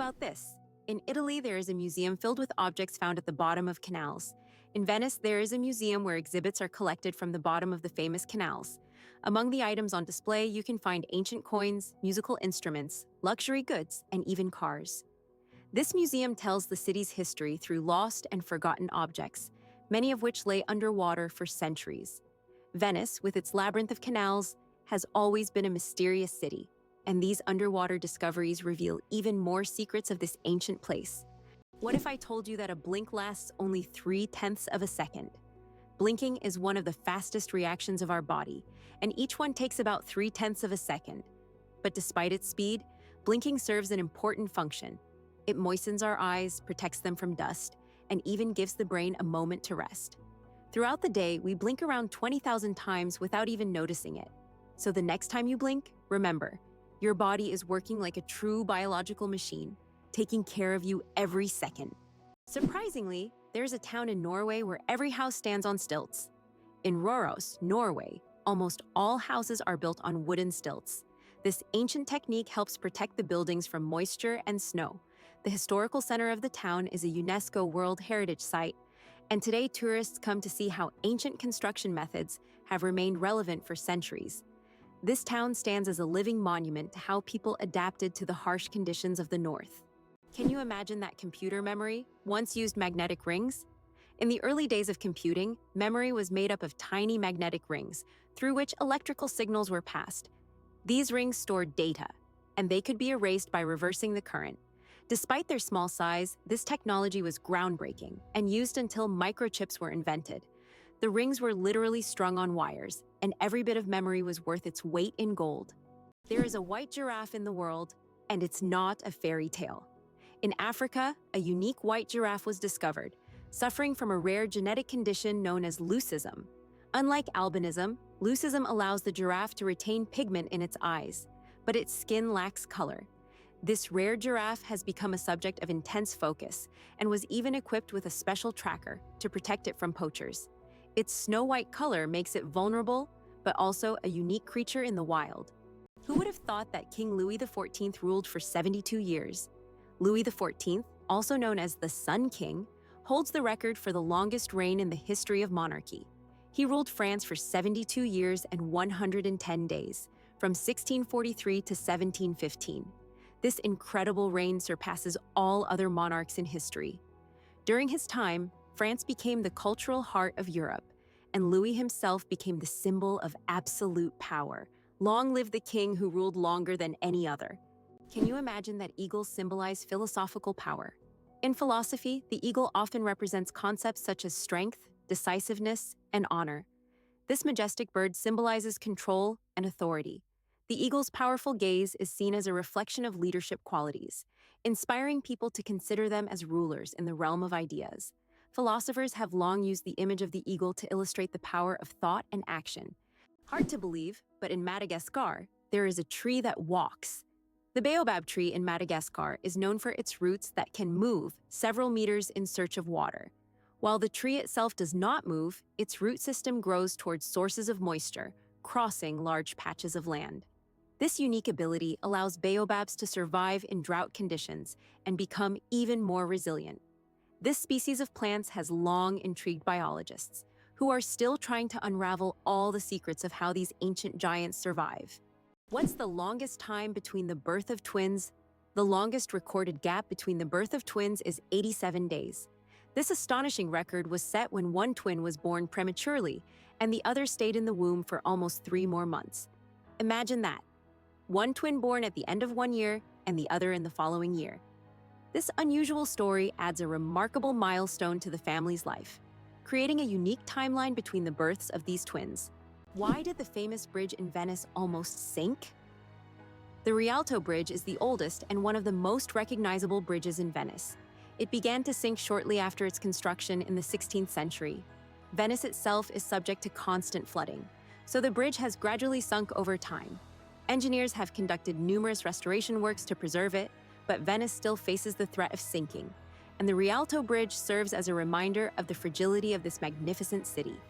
about this? In Italy, there is a museum filled with objects found at the bottom of canals. In Venice, there is a museum where exhibits are collected from the bottom of the famous canals. Among the items on display, you can find ancient coins, musical instruments, luxury goods, and even cars. This museum tells the city's history through lost and forgotten objects, many of which lay underwater for centuries. Venice, with its labyrinth of canals, has always been a mysterious city, and these underwater discoveries reveal even more secrets of this ancient place. What if I told you that a blink lasts only 0.3 of a second? Blinking is one of the fastest reactions of our body, and each one takes about 0.3 of a second. But despite its speed, blinking serves an important function. It moistens our eyes, protects them from dust, and even gives the brain a moment to rest. Throughout the day, we blink around 20,000 times without even noticing it. So the next time you blink, remember, your body is working like a true biological machine, taking care of you every second. Surprisingly, there's a town in Norway where every house stands on stilts. In Røros, Norway, almost all houses are built on wooden stilts. This ancient technique helps protect the buildings from moisture and snow. The historical center of the town is a UNESCO World Heritage Site, and today tourists come to see how ancient construction methods have remained relevant for centuries. This town stands as a living monument to how people adapted to the harsh conditions of the north. Can you imagine that computer memory once used magnetic rings? In the early days of computing, memory was made up of tiny magnetic rings through which electrical signals were passed. These rings stored data, and they could be erased by reversing the current. Despite their small size, this technology was groundbreaking and used until microchips were invented. The rings were literally strung on wires, and every bit of memory was worth its weight in gold. There is a white giraffe in the world, and it's not a fairy tale. In Africa, a unique white giraffe was discovered, suffering from a rare genetic condition known as leucism. Unlike albinism, leucism allows the giraffe to retain pigment in its eyes, but its skin lacks color. This rare giraffe has become a subject of intense focus and was even equipped with a special tracker to protect it from poachers. Its snow-white color makes it vulnerable, but also a unique creature in the wild. Who would have thought that King Louis the Fourteenth ruled for 72 years? Louis the Fourteenth, also known as the Sun King, holds the record for the longest reign in the history of monarchy. He ruled France for 72 years and 110 days, from 1643 to 1715. This incredible reign surpasses all other monarchs in history. During his time, France became the cultural heart of Europe, and Louis himself became the symbol of absolute power. Long live the king who ruled longer than any other. Can you imagine that eagles symbolize philosophical power? In philosophy, the eagle often represents concepts such as strength, decisiveness, and honor. This majestic bird symbolizes control and authority. The eagle's powerful gaze is seen as a reflection of leadership qualities, inspiring people to consider them as rulers in the realm of ideas. Philosophers have long used the image of the eagle to illustrate the power of thought and action. Hard to believe, but in Madagascar, there is a tree that walks. The baobab tree in Madagascar is known for its roots that can move several meters in search of water. While the tree itself does not move, its root system grows towards sources of moisture, crossing large patches of land. This unique ability allows baobabs to survive in drought conditions and become even more resilient. This species of plants has long intrigued biologists, who are still trying to unravel all the secrets of how these ancient giants survive. What's the longest time between the birth of twins? The longest recorded gap between the birth of twins is 87 days. This astonishing record was set when one twin was born prematurely and the other stayed in the womb for almost 3 more months. Imagine that. One twin born at the end of 1 year and the other in the following year. This unusual story adds a remarkable milestone to the family's life, creating a unique timeline between the births of these twins. Why did the famous bridge in Venice almost sink? The Rialto Bridge is the oldest and one of the most recognizable bridges in Venice. It began to sink shortly after its construction in the 16th century. Venice itself is subject to constant flooding, so the bridge has gradually sunk over time. Engineers have conducted numerous restoration works to preserve it, but Venice still faces the threat of sinking, and the Rialto Bridge serves as a reminder of the fragility of this magnificent city.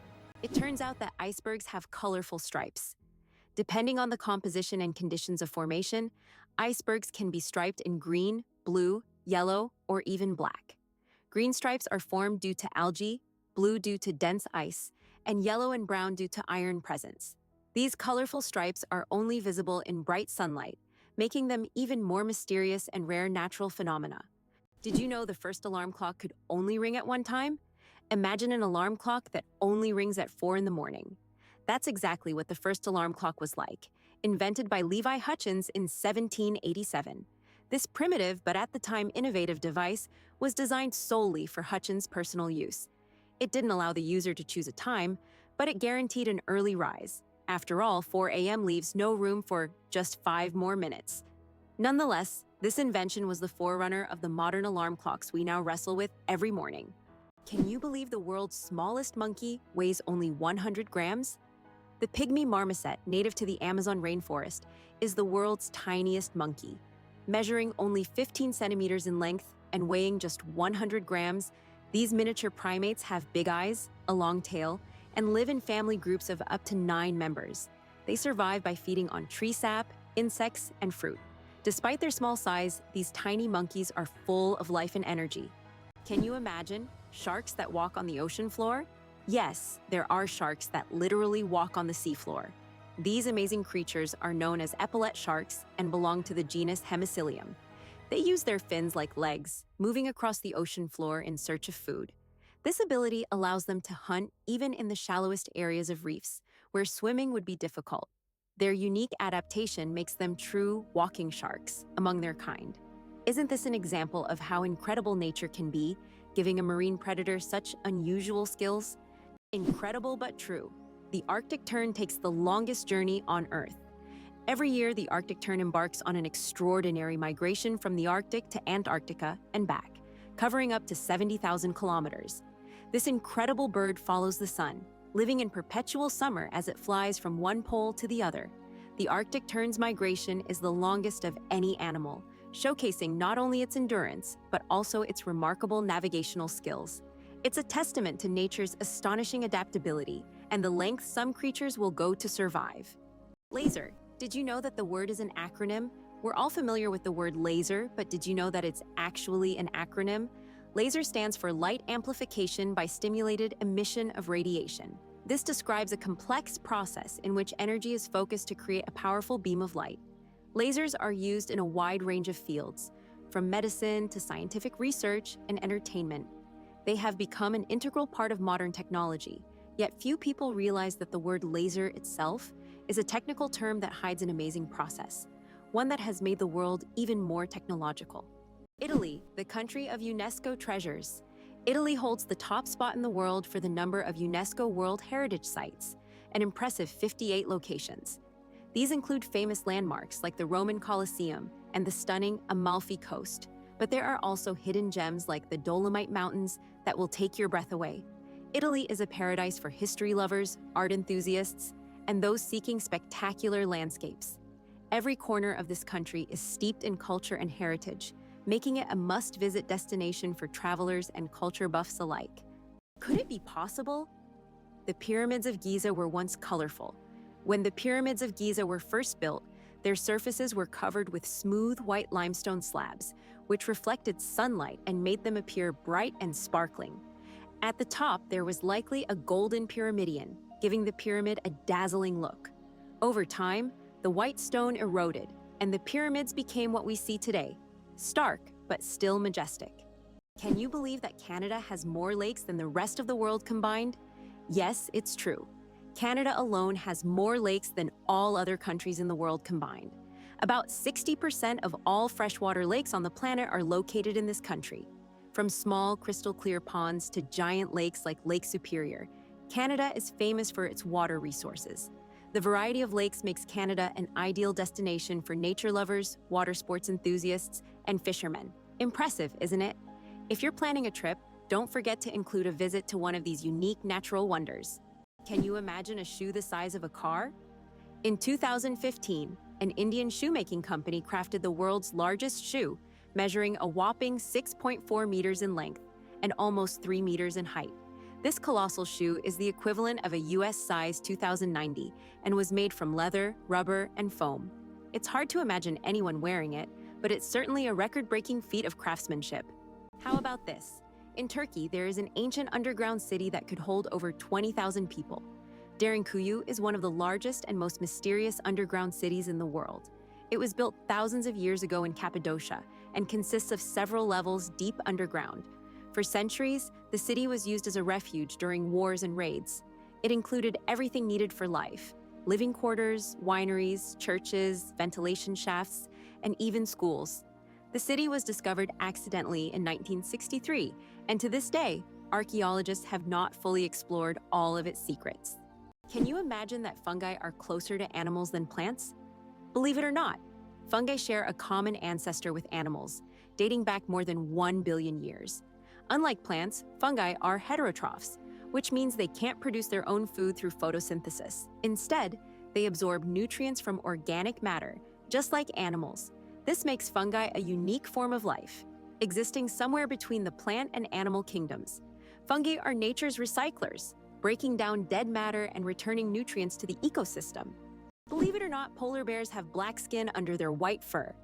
It turns out that icebergs have colorful stripes. Depending on the composition and conditions of formation, icebergs can be striped in green, blue, yellow, or even black. Green stripes are formed due to algae, blue due to dense ice, and yellow and brown due to iron presence. These colorful stripes are only visible in bright sunlight, making them even more mysterious and rare natural phenomena. Did you know the first alarm clock could only ring at one time? Imagine an alarm clock that only rings at 4 in the morning. That's exactly what the first alarm clock was like, invented by Levi Hutchins in 1787. This primitive but at the time innovative device was designed solely for Hutchins' personal use. It didn't allow the user to choose a time, but it guaranteed an early rise. After all, 4 a.m. leaves no room for just 5 more minutes. Nonetheless, this invention was the forerunner of the modern alarm clocks we now wrestle with every morning. Can you believe the world's smallest monkey weighs only 100 grams? The pygmy marmoset, native to the Amazon rainforest, is the world's tiniest monkey. Measuring only 15 centimeters in length and weighing just 100 grams, these miniature primates have big eyes, a long tail, and live in family groups of up to 9 members. They survive by feeding on tree sap, insects, and fruit. Despite their small size, these tiny monkeys are full of life and energy. Can you imagine sharks that walk on the ocean floor? Yes, there are sharks that literally walk on the seafloor. These amazing creatures are known as epaulette sharks and belong to the genus Hemicillium. They use their fins like legs, moving across the ocean floor in search of food. This ability allows them to hunt even in the shallowest areas of reefs, where swimming would be difficult. Their unique adaptation makes them true walking sharks among their kind. Isn't this an example of how incredible nature can be, giving a marine predator such unusual skills? Incredible but true. The Arctic tern takes the longest journey on Earth. Every year, the Arctic tern embarks on an extraordinary migration from the Arctic to Antarctica and back, covering up to 70,000 kilometers. This incredible bird follows the sun, living in perpetual summer as it flies from one pole to the other. The Arctic tern's migration is the longest of any animal, showcasing not only its endurance, but also its remarkable navigational skills. It's a testament to nature's astonishing adaptability and the length some creatures will go to survive. Laser. Did you know that the word is an acronym? We're all familiar with the word laser, but did you know that it's actually an acronym? Laser stands for Light Amplification by Stimulated Emission of Radiation. This describes a complex process in which energy is focused to create a powerful beam of light. Lasers are used in a wide range of fields, from medicine to scientific research and entertainment. They have become an integral part of modern technology, yet few people realize that the word laser itself is a technical term that hides an amazing process, one that has made the world even more technological. Italy, the country of UNESCO treasures. Italy holds the top spot in the world for the number of UNESCO World Heritage Sites, an impressive 58 locations. These include famous landmarks like the Roman Colosseum and the stunning Amalfi Coast, but there are also hidden gems like the Dolomite Mountains that will take your breath away. Italy is a paradise for history lovers, art enthusiasts, and those seeking spectacular landscapes. Every corner of this country is steeped in culture and heritage, making it a must-visit destination for travelers and culture buffs alike. Could it be possible? The Pyramids of Giza were once colorful. When the Pyramids of Giza were first built, their surfaces were covered with smooth white limestone slabs, which reflected sunlight and made them appear bright and sparkling. At the top, there was likely a golden pyramidion, giving the pyramid a dazzling look. Over time, the white stone eroded, and the pyramids became what we see today, stark but still majestic. Can you believe that Canada has more lakes than the rest of the world combined? Yes, it's true. Canada alone has more lakes than all other countries in the world combined. About 60% of all freshwater lakes on the planet are located in this country. From small, crystal-clear ponds to giant lakes like Lake Superior, Canada is famous for its water resources. The variety of lakes makes Canada an ideal destination for nature lovers, water sports enthusiasts, and fishermen. Impressive, isn't it? If you're planning a trip, don't forget to include a visit to one of these unique natural wonders. Can you imagine a shoe the size of a car? In 2015, an Indian shoemaking company crafted the world's largest shoe, measuring a whopping 6.4 meters in length and almost 3 meters in height. This colossal shoe is the equivalent of a US size 2090 and was made from leather, rubber, and foam. It's hard to imagine anyone wearing it, but it's certainly a record-breaking feat of craftsmanship. How about this? In Turkey, there is an ancient underground city that could hold over 20,000 people. Derinkuyu is one of the largest and most mysterious underground cities in the world. It was built thousands of years ago in Cappadocia and consists of several levels deep underground. For centuries, the city was used as a refuge during wars and raids. It included everything needed for life: living quarters, wineries, churches, ventilation shafts, and even schools. The city was discovered accidentally in 1963, and to this day, archaeologists have not fully explored all of its secrets. Can you imagine that fungi are closer to animals than plants? Believe it or not, fungi share a common ancestor with animals, dating back more than 1 billion years. Unlike plants, fungi are heterotrophs, which means they can't produce their own food through photosynthesis. Instead, they absorb nutrients from organic matter, just like animals. This makes fungi a unique form of life, existing somewhere between the plant and animal kingdoms. Fungi are nature's recyclers, breaking down dead matter and returning nutrients to the ecosystem. Believe it or not, polar bears have black skin under their white fur.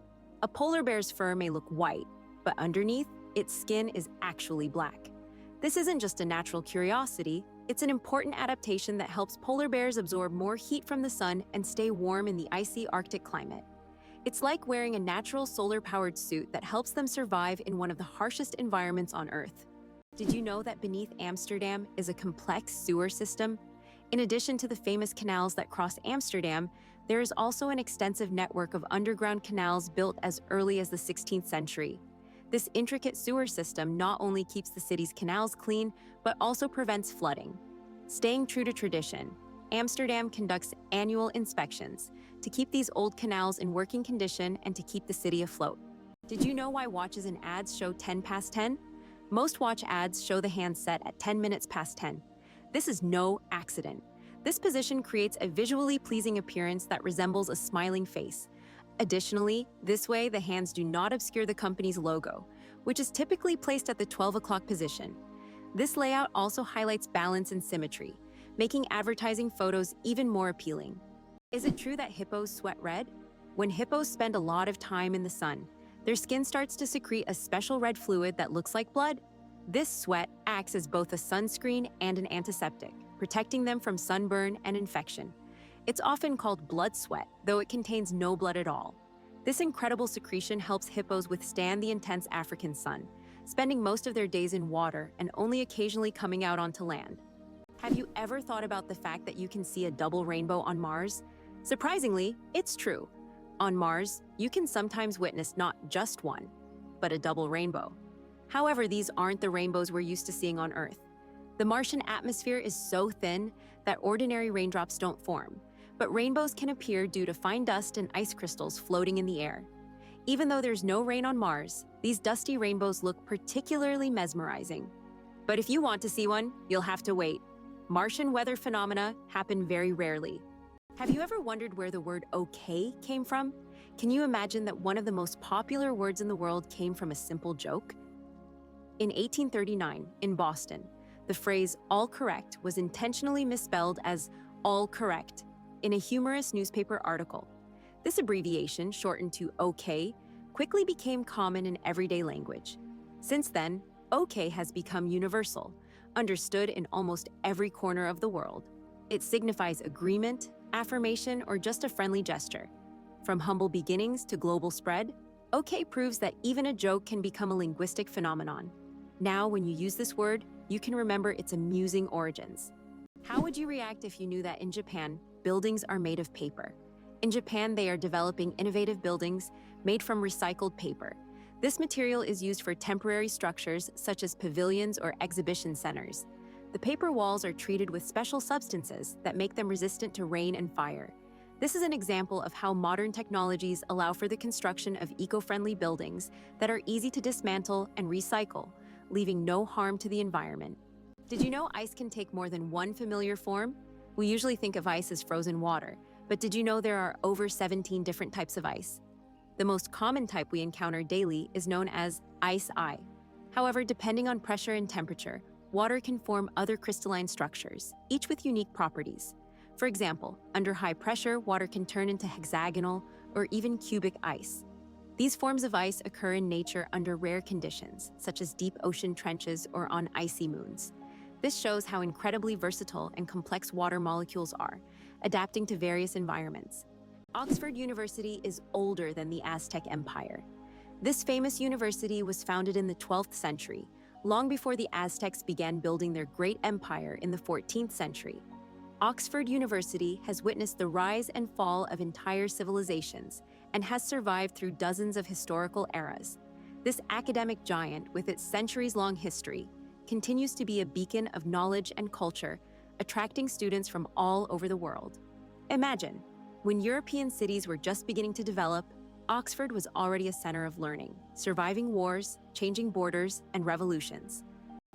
A polar bear's fur may look white, but underneath, its skin is actually black. This isn't just a natural curiosity, it's an important adaptation that helps polar bears absorb more heat from the sun and stay warm in the icy Arctic climate. It's like wearing a natural solar-powered suit that helps them survive in one of the harshest environments on Earth. Did you know that beneath Amsterdam is a complex sewer system? In addition to the famous canals that cross Amsterdam, there is also an extensive network of underground canals built as early as the 16th century. This intricate sewer system not only keeps the city's canals clean, but also prevents flooding. Staying true to tradition, Amsterdam conducts annual inspections to keep these old canals in working condition and to keep the city afloat. Did you know why watches and ads show 10 past 10? Most watch ads show the hands set at 10 minutes past 10. This is no accident. This position creates a visually pleasing appearance that resembles a smiling face. Additionally, this way the hands do not obscure the company's logo, which is typically placed at the 12 o'clock position. This layout also highlights balance and symmetry, making advertising photos even more appealing. Is it true that hippos sweat red? When hippos spend a lot of time in the sun, their skin starts to secrete a special red fluid that looks like blood. This sweat acts as both a sunscreen and an antiseptic, protecting them from sunburn and infection. It's often called blood sweat, though it contains no blood at all. This incredible secretion helps hippos withstand the intense African sun, spending most of their days in water and only occasionally coming out onto land. Have you ever thought about the fact that you can see a double rainbow on Mars? Surprisingly, it's true. On Mars, you can sometimes witness not just one, but a double rainbow. However, these aren't the rainbows we're used to seeing on Earth. The Martian atmosphere is so thin that ordinary raindrops don't form, but rainbows can appear due to fine dust and ice crystals floating in the air. Even though there's no rain on Mars, these dusty rainbows look particularly mesmerizing. But if you want to see one, you'll have to wait. Martian weather phenomena happen very rarely. Have you ever wondered where the word okay came from? Can you imagine that one of the most popular words in the world came from a simple joke? In 1839, in Boston, the phrase all correct was intentionally misspelled as all correct in a humorous newspaper article. This abbreviation, shortened to OK, quickly became common in everyday language. Since then, OK has become universal, understood in almost every corner of the world. It signifies agreement, affirmation, or just a friendly gesture. From humble beginnings to global spread, OK proves that even a joke can become a linguistic phenomenon. Now, when you use this word, you can remember its amusing origins. How would you react if you knew that in Japan, buildings are made of paper? In Japan, they are developing innovative buildings made from recycled paper. This material is used for temporary structures such as pavilions or exhibition centers. The paper walls are treated with special substances that make them resistant to rain and fire. This is an example of how modern technologies allow for the construction of eco-friendly buildings that are easy to dismantle and recycle, leaving no harm to the environment. Did you know ice can take more than one familiar form? We usually think of ice as frozen water, but did you know there are over 17 different types of ice? The most common type we encounter daily is known as ice. However, depending on pressure and temperature, water can form other crystalline structures, each with unique properties. For example, under high pressure, water can turn into hexagonal or even cubic ice. These forms of ice occur in nature under rare conditions, such as deep ocean trenches or on icy moons. This shows how incredibly versatile and complex water molecules are, adapting to various environments. Oxford University is older than the Aztec Empire. This famous university was founded in the 12th century, long before the Aztecs began building their great empire in the 14th century. Oxford University has witnessed the rise and fall of entire civilizations and has survived through dozens of historical eras. This academic giant, with its centuries-long history, continues to be a beacon of knowledge and culture, attracting students from all over the world. Imagine, when European cities were just beginning to develop, Oxford was already a center of learning, surviving wars, changing borders, and revolutions.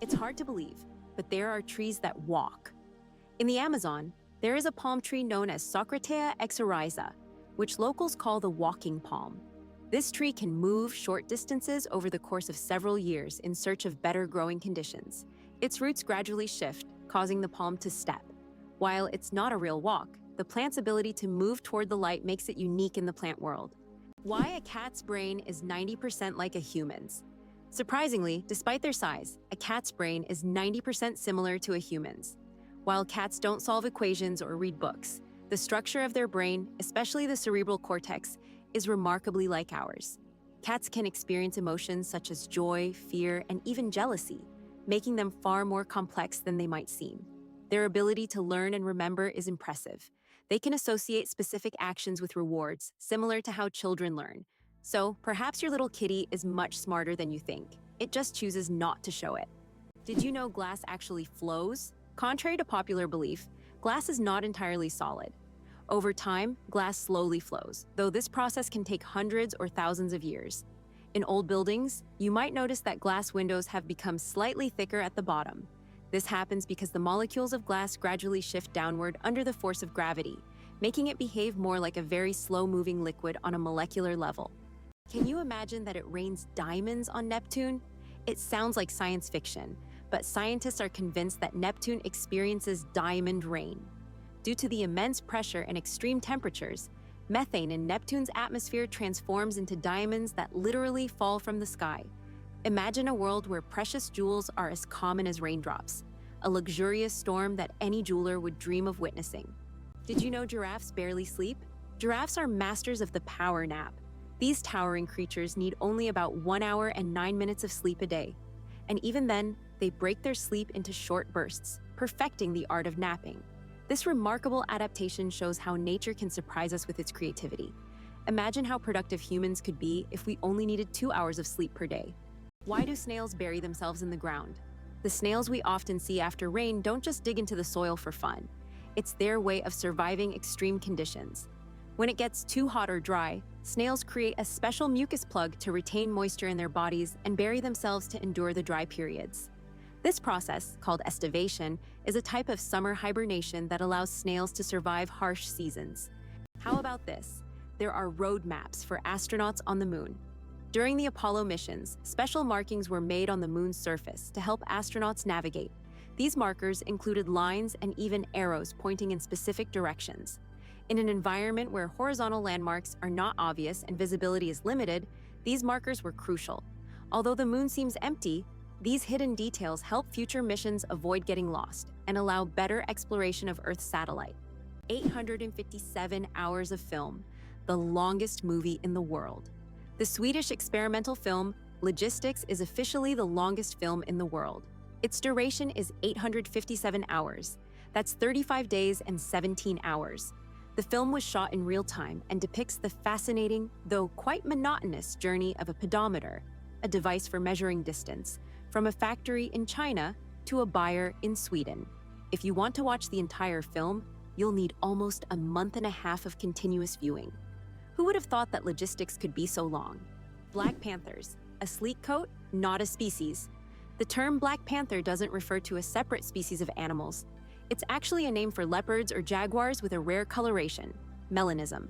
It's hard to believe, but there are trees that walk. In the Amazon, there is a palm tree known as Socratea exoryza, which locals call the walking palm. This tree can move short distances over the course of several years in search of better growing conditions. Its roots gradually shift, causing the palm to step. While it's not a real walk, the plant's ability to move toward the light makes it unique in the plant world. Why a cat's brain is 90% like a human's. Surprisingly, despite their size, a cat's brain is 90% similar to a human's. While cats don't solve equations or read books, the structure of their brain, especially the cerebral cortex, is remarkably like ours. Cats can experience emotions such as joy, fear, and even jealousy, making them far more complex than they might seem. Their ability to learn and remember is impressive. They can associate specific actions with rewards, similar to how children learn. So, perhaps your little kitty is much smarter than you think. It just chooses not to show it. Did you know glass actually flows? Contrary to popular belief, glass is not entirely solid. Over time, glass slowly flows, though this process can take hundreds or thousands of years. In old buildings, you might notice that glass windows have become slightly thicker at the bottom. This happens because the molecules of glass gradually shift downward under the force of gravity, making it behave more like a very slow-moving liquid on a molecular level. Can you imagine that it rains diamonds on Neptune? It sounds like science fiction, but scientists are convinced that Neptune experiences diamond rain. Due to the immense pressure and extreme temperatures, methane in Neptune's atmosphere transforms into diamonds that literally fall from the sky. Imagine a world where precious jewels are as common as raindrops, a luxurious storm that any jeweler would dream of witnessing. Did you know giraffes barely sleep? Giraffes are masters of the power nap. These towering creatures need only about 1 hour and 9 minutes of sleep a day. And even then, they break their sleep into short bursts, perfecting the art of napping. This remarkable adaptation shows how nature can surprise us with its creativity. Imagine how productive humans could be if we only needed 2 hours of sleep per day. Why do snails bury themselves in the ground? The snails we often see after rain don't just dig into the soil for fun. It's their way of surviving extreme conditions. When it gets too hot or dry, snails create a special mucus plug to retain moisture in their bodies and bury themselves to endure the dry periods. This process, called estivation, is a type of summer hibernation that allows snails to survive harsh seasons. How about this? There are road maps for astronauts on the moon. During the Apollo missions, special markings were made on the moon's surface to help astronauts navigate. These markers included lines and even arrows pointing in specific directions. In an environment where horizontal landmarks are not obvious and visibility is limited, these markers were crucial. Although the moon seems empty, these hidden details help future missions avoid getting lost and allow better exploration of Earth's satellite. 857 hours of film, the longest movie in the world. The Swedish experimental film, Logistics, is officially the longest film in the world. Its duration is 857 hours. That's 35 days and 17 hours. The film was shot in real time and depicts the fascinating, though quite monotonous, journey of a pedometer, a device for measuring distance, from a factory in China to a buyer in Sweden. If you want to watch the entire film, you'll need almost a month and a half of continuous viewing. Who would have thought that logistics could be so long? Black panthers, a sleek coat, not a species. The term Black Panther doesn't refer to a separate species of animals. It's actually a name for leopards or jaguars with a rare coloration, melanism.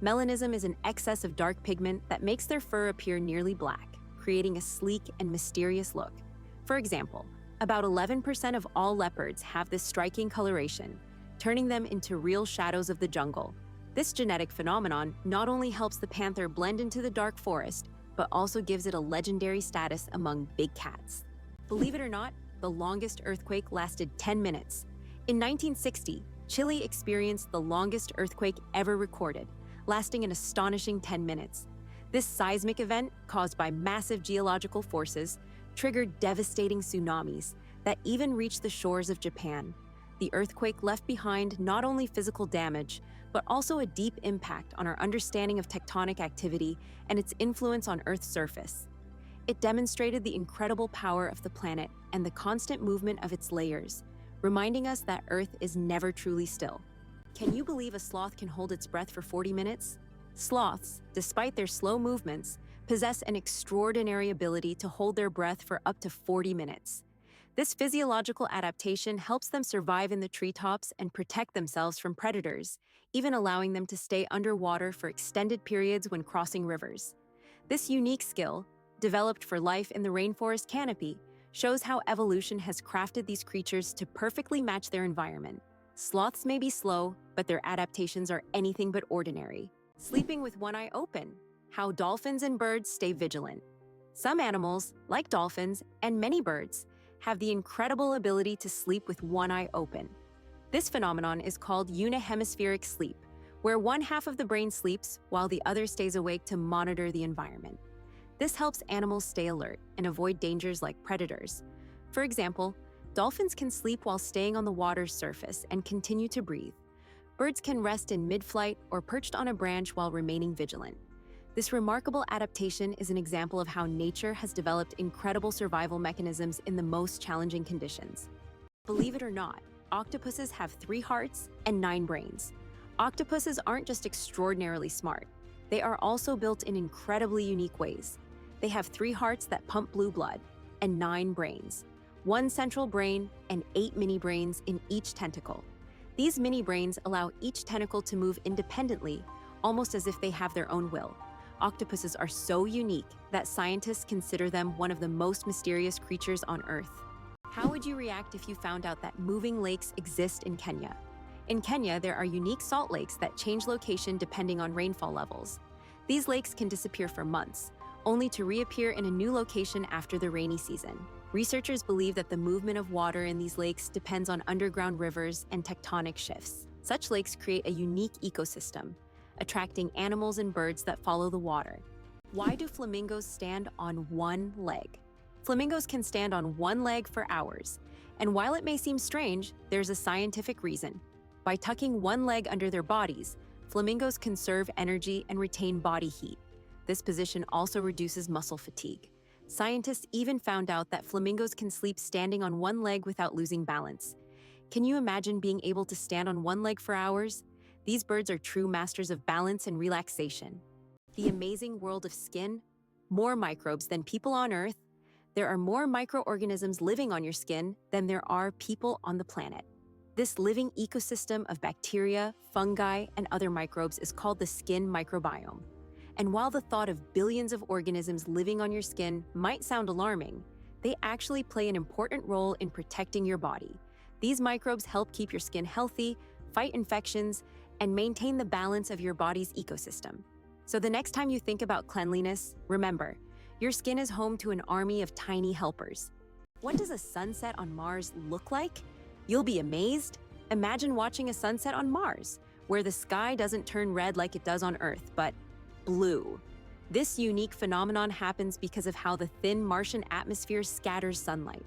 Melanism is an excess of dark pigment that makes their fur appear nearly black, creating a sleek and mysterious look. For example, about 11% of all leopards have this striking coloration, turning them into real shadows of the jungle. This genetic phenomenon not only helps the panther blend into the dark forest, but also gives it a legendary status among big cats. Believe it or not, the longest earthquake lasted 10 minutes. In 1960, Chile experienced the longest earthquake ever recorded, lasting an astonishing 10 minutes. This seismic event, caused by massive geological forces, triggered devastating tsunamis that even reached the shores of Japan. The earthquake left behind not only physical damage, but also a deep impact on our understanding of tectonic activity and its influence on Earth's surface. It demonstrated the incredible power of the planet and the constant movement of its layers, reminding us that Earth is never truly still. Can you believe a sloth can hold its breath for 40 minutes? Sloths, despite their slow movements, possess an extraordinary ability to hold their breath for up to 40 minutes. This physiological adaptation helps them survive in the treetops and protect themselves from predators, even allowing them to stay underwater for extended periods when crossing rivers. This unique skill, developed for life in the rainforest canopy, shows how evolution has crafted these creatures to perfectly match their environment. Sloths may be slow, but their adaptations are anything but ordinary. Sleeping with one eye open. How dolphins and birds stay vigilant. Some animals, like dolphins and many birds, have the incredible ability to sleep with one eye open. This phenomenon is called unihemispheric sleep, where one half of the brain sleeps while the other stays awake to monitor the environment. This helps animals stay alert and avoid dangers like predators. For example, dolphins can sleep while staying on the water's surface and continue to breathe. Birds can rest in mid-flight or perched on a branch while remaining vigilant. This remarkable adaptation is an example of how nature has developed incredible survival mechanisms in the most challenging conditions. Believe it or not, octopuses have 3 hearts and 9 brains. Octopuses aren't just extraordinarily smart, they are also built in incredibly unique ways. They have 3 hearts that pump blue blood and 9 brains, 1 central brain and 8 mini brains in each tentacle. These mini brains allow each tentacle to move independently, almost as if they have their own will. Octopuses are so unique that scientists consider them one of the most mysterious creatures on Earth. How would you react if you found out that moving lakes exist in Kenya? In Kenya, there are unique salt lakes that change location depending on rainfall levels. These lakes can disappear for months, only to reappear in a new location after the rainy season. Researchers believe that the movement of water in these lakes depends on underground rivers and tectonic shifts. Such lakes create a unique ecosystem, attracting animals and birds that follow the water. Why do flamingos stand on one leg? Flamingos can stand on one leg for hours, and while it may seem strange, there's a scientific reason. By tucking one leg under their bodies, flamingos conserve energy and retain body heat. This position also reduces muscle fatigue. Scientists even found out that flamingos can sleep standing on one leg without losing balance. Can you imagine being able to stand on one leg for hours? These birds are true masters of balance and relaxation. The amazing world of skin. More microbes than people on Earth. There are more microorganisms living on your skin than there are people on the planet. This living ecosystem of bacteria, fungi, and other microbes is called the skin microbiome. And while the thought of billions of organisms living on your skin might sound alarming, they actually play an important role in protecting your body. These microbes help keep your skin healthy, fight infections, and maintain the balance of your body's ecosystem. So the next time you think about cleanliness, remember, your skin is home to an army of tiny helpers. What does a sunset on Mars look like? You'll be amazed. Imagine watching a sunset on Mars, where the sky doesn't turn red like it does on Earth, but blue. This unique phenomenon happens because of how the thin Martian atmosphere scatters sunlight.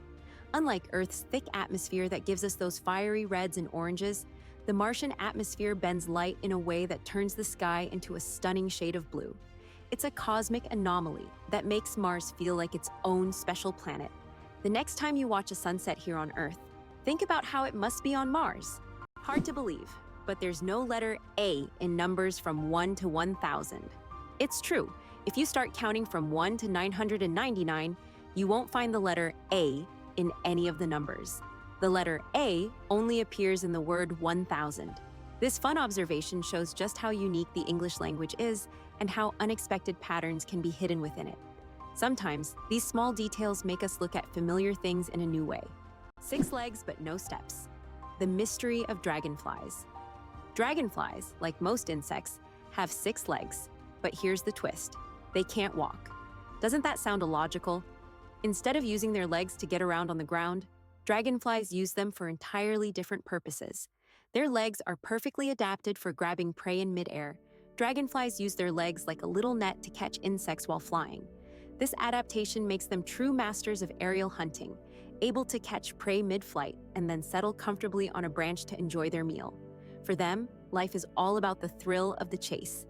Unlike Earth's thick atmosphere that gives us those fiery reds and oranges, the Martian atmosphere bends light in a way that turns the sky into a stunning shade of blue. It's a cosmic anomaly that makes Mars feel like its own special planet. The next time you watch a sunset here on Earth, think about how it must be on Mars. Hard to believe, but there's no letter A in numbers from 1 to 1,000. It's true, if you start counting from 1 to 999, you won't find the letter A in any of the numbers. The letter A only appears in the word 1,000. This fun observation shows just how unique the English language is and how unexpected patterns can be hidden within it. Sometimes, these small details make us look at familiar things in a new way. 6 legs but no steps. The mystery of dragonflies. Dragonflies, like most insects, have 6 legs. But here's the twist: they can't walk. Doesn't that sound illogical? Instead of using their legs to get around on the ground, dragonflies use them for entirely different purposes. Their legs are perfectly adapted for grabbing prey in midair. Dragonflies use their legs like a little net to catch insects while flying. This adaptation makes them true masters of aerial hunting, able to catch prey mid-flight and then settle comfortably on a branch to enjoy their meal. For them, life is all about the thrill of the chase.